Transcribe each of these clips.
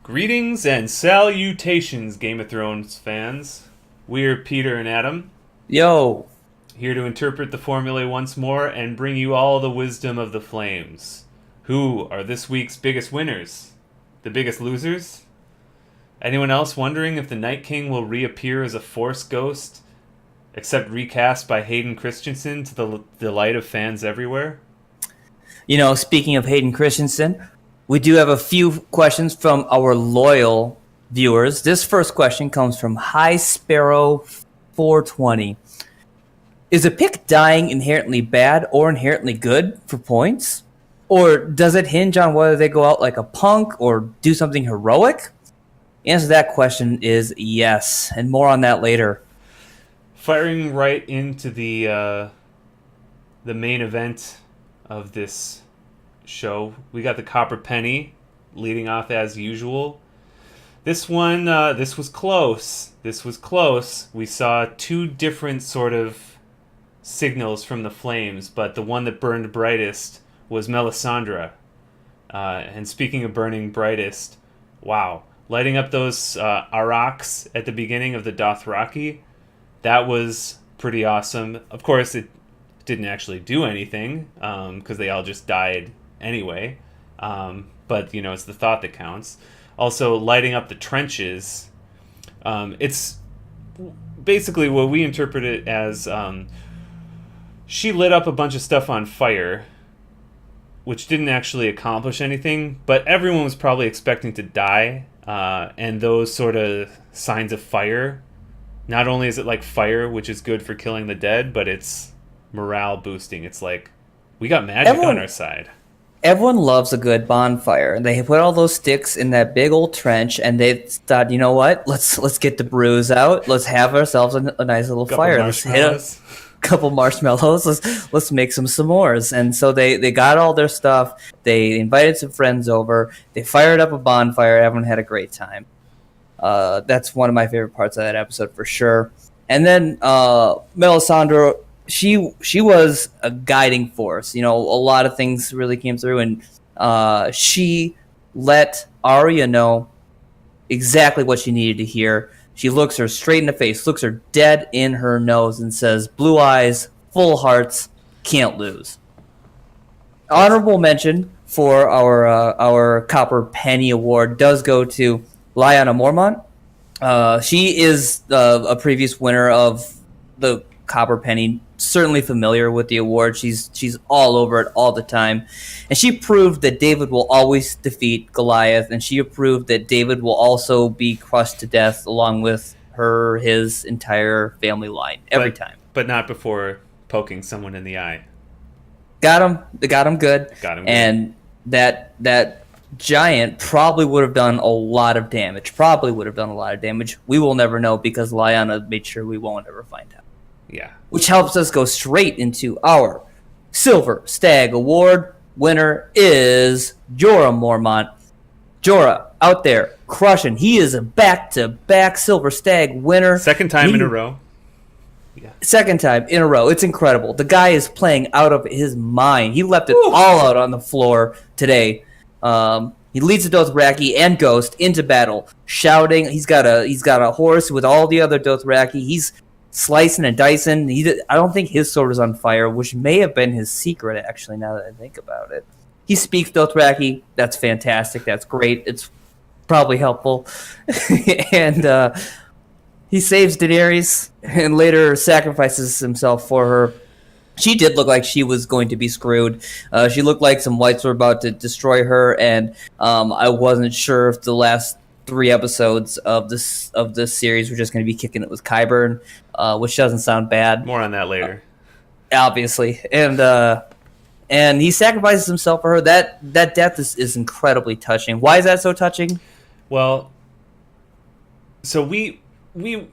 Greetings and salutations, Game of Thrones fans. We're Peter and Adam, Yo, here to interpret the formulae once more and bring you all the wisdom of the flames. Who are this week's biggest winners? The biggest losers? Anyone else wondering if the Night King will reappear as a Force ghost, except recast by Hayden Christensen to the delight of fans everywhere? speaking of Hayden Christensen, we do have a few questions from our loyal viewers. This first question comes from High Sparrow 420. Is a pick dying inherently bad or inherently good for points? Or does it hinge on whether they go out like a punk or do something heroic? The answer to that question is yes, and more on that later. Firing right into the main event of this show, we got the Copper Penny leading off as usual. This one, this was close. We saw two different sort of signals from the flames, but the one that burned brightest was Melisandre. And speaking of burning brightest, wow, lighting up those Araks at the beginning of the Dothraki, that was pretty awesome. Of course, it didn't actually do anything because they all just died anyway. But, it's the thought that counts. Also, lighting up the trenches. It's basically what we interpret it as she lit up a bunch of stuff on fire, which didn't actually accomplish anything, but everyone was probably expecting to die. And those sort of signs of fire, not only is it like fire, which is good for killing the dead, but it's morale boosting. It's like, we got magic on our side. Everyone loves a good bonfire. They put all those sticks in that big old trench, and they thought, you know what? Let's get the brews out. Let's have ourselves a nice little fire. Let's hit a couple marshmallows. Let's make some s'mores. And so they got all their stuff. They invited some friends over. They fired up a bonfire. Everyone had a great time. That's one of my favorite parts of that episode for sure. And then Melisandre, she was a guiding force. A lot of things really came through, and she let Arya know exactly what she needed to hear. She looks her straight in the face, looks her dead in her nose, and says, "Blue eyes, full hearts, can't lose." Honorable mention for our Copper Penny Award does go to Lyanna Mormont. She is a previous winner of the Copper Penny, certainly familiar with the award. She's all over it all the time, and she proved that David will always defeat Goliath, and she proved that David will also be crushed to death along with his entire family line every time. But not before poking someone in the eye. Got him. They got him good. And that giant probably would have done a lot of damage. We will never know because Lyanna made sure we won't ever find out. Yeah. Which helps us go straight into our Silver Stag Award. Winner is Jorah Mormont. Jorah out there crushing. He is a back-to-back Silver Stag winner. Second time in a row. Yeah. Second time in a row. It's incredible. The guy is playing out of his mind. He left it all out on the floor today. He leads the Dothraki and Ghost into battle, shouting. He's got a horse with all the other Dothraki. He's slicing and dicing. I don't think his sword is on fire, which may have been his secret, actually, now that I think about it. He speaks Dothraki. That's fantastic. That's great. It's probably helpful. And he saves Daenerys and later sacrifices himself for her. She did look like she was going to be screwed. She looked like some whites were about to destroy her, and I wasn't sure if the last 3 episodes of this series were just going to be kicking it with Qyburn, which doesn't sound bad. More on that later. Obviously. And he sacrifices himself for her. That death is incredibly touching. Why is that so touching? Well, so we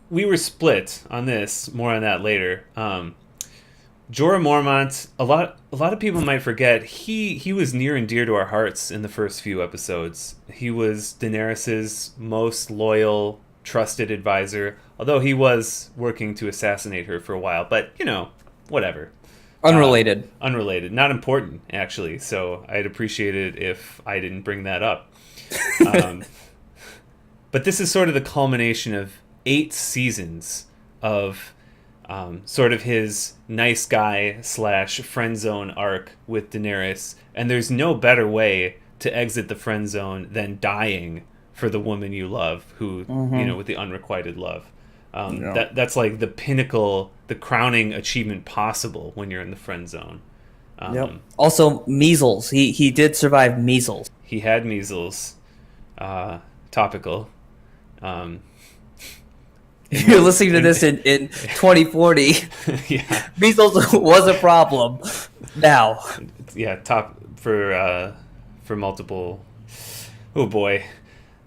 were split on this. More on that later. Jorah Mormont, a lot of people might forget, he was near and dear to our hearts in the first few episodes. He was Daenerys' most loyal, trusted advisor, although he was working to assassinate her for a while, but, whatever. Unrelated. Unrelated. Not important, actually, so I'd appreciate it if I didn't bring that up. But this is sort of the culmination of 8 seasons of sort of his nice guy / friend zone arc with Daenerys, and there's no better way to exit the friend zone than dying for the woman you love, who with the unrequited love. That's like the pinnacle, the crowning achievement possible when you're in the friend zone. Also, measles. He did survive measles. He had measles. Topical. You're listening to this in 2040. Yeah. Measles was a problem. Now. Yeah, top for multiple. Oh boy.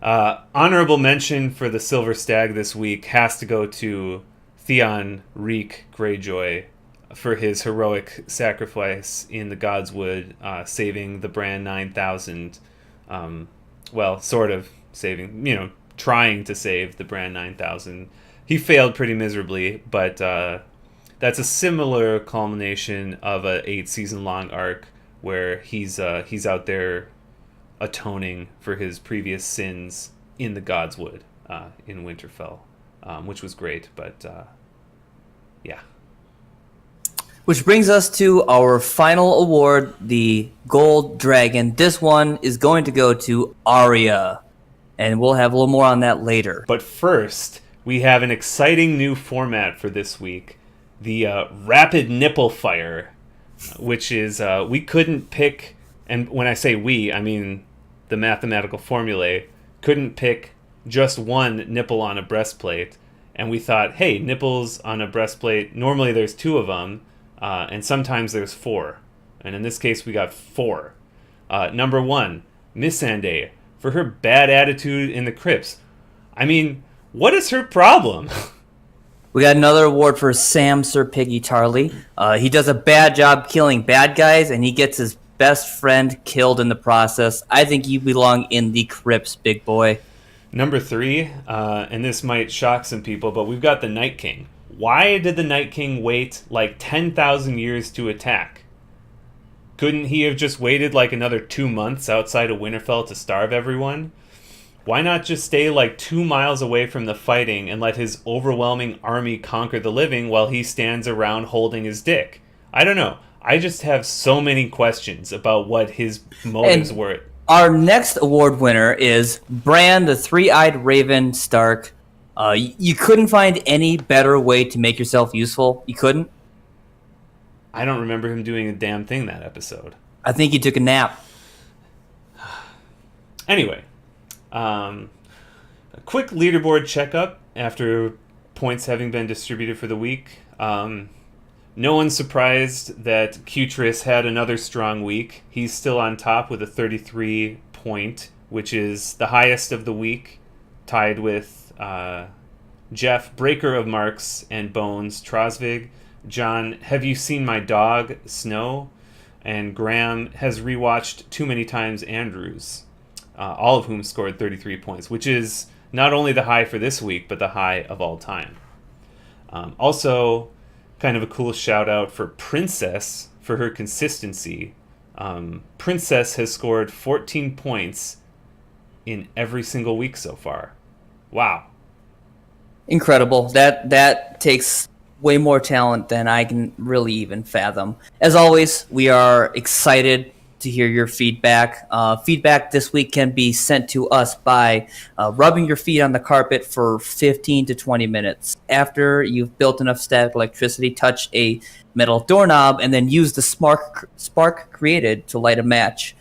Honorable mention for the Silver Stag this week has to go to Theon Reek Greyjoy for his heroic sacrifice in the Godswood, saving the Bran 9000. Sort of saving, trying to save the Bran 9000. He failed pretty miserably, but that's a similar culmination of a 8-season-long arc where he's out there atoning for his previous sins in the Godswood in Winterfell, which was great, but yeah. Which brings us to our final award, the Gold Dragon. This one is going to go to Arya, and we'll have a little more on that later. But first, we have an exciting new format for this week, the Rapid Nipple Fire, which is we couldn't pick, and when I say we, I mean the mathematical formulae, couldn't pick just one nipple on a breastplate, and we thought, hey, nipples on a breastplate, normally there's 2 of them, and sometimes there's 4, and in this case we got 4. Number 1, Missandei, for her bad attitude in the crypts. I mean, what is her problem? We got another award for Sam Sir Piggy Tarley. He does a bad job killing bad guys, and he gets his best friend killed in the process. I think you belong in the crypts, big boy. Number 3, and this might shock some people, but we've got the Night King. Why did the Night King wait like 10,000 years to attack? Couldn't he have just waited like another 2 months outside of Winterfell to starve everyone? Why not just stay like 2 miles away from the fighting and let his overwhelming army conquer the living while he stands around holding his dick? I don't know. I just have so many questions about what his motives were. Our next award winner is Bran, the Three-Eyed Raven Stark. You couldn't find any better way to make yourself useful. You couldn't? I don't remember him doing a damn thing that episode. I think he took a nap. Anyway, a quick leaderboard checkup after points having been distributed for the week. No one's surprised that Qutris had another strong week. He's still on top with a 33 point, which is the highest of the week, tied with Jeff, Breaker of Marks and Bones, Trosvig, John, Have You Seen My Dog, Snow, and Graham has rewatched Too Many Times Andrews, all of whom scored 33 points, which is not only the high for this week, but the high of all time. Also, kind of a cool shout out for Princess for her consistency. Princess has scored 14 points in every single week so far. Wow. Incredible. That takes way more talent than I can really even fathom. As always, we are excited to hear your feedback. Feedback this week can be sent to us by rubbing your feet on the carpet for 15 to 20 minutes. After you've built enough static electricity, touch a metal doorknob and then use the spark created to light a match.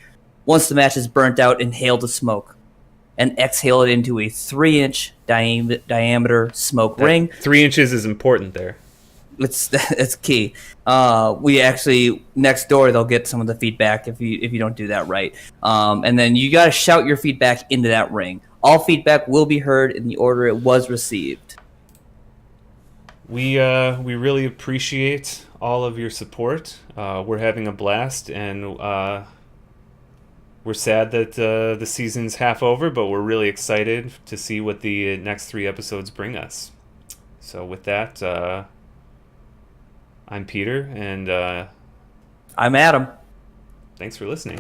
Once the match is burnt out, inhale the smoke and exhale it into a 3-inch diameter smoke ring. 3 inches is important there. It's key. We actually, next door, they'll get some of the feedback if you don't do that right. And then you got to shout your feedback into that ring. All feedback will be heard in the order it was received. We really appreciate all of your support. We're having a blast, and we're sad that the season's half over, but we're really excited to see what the next 3 episodes bring us. So with that, I'm Peter, and I'm Adam. Thanks for listening.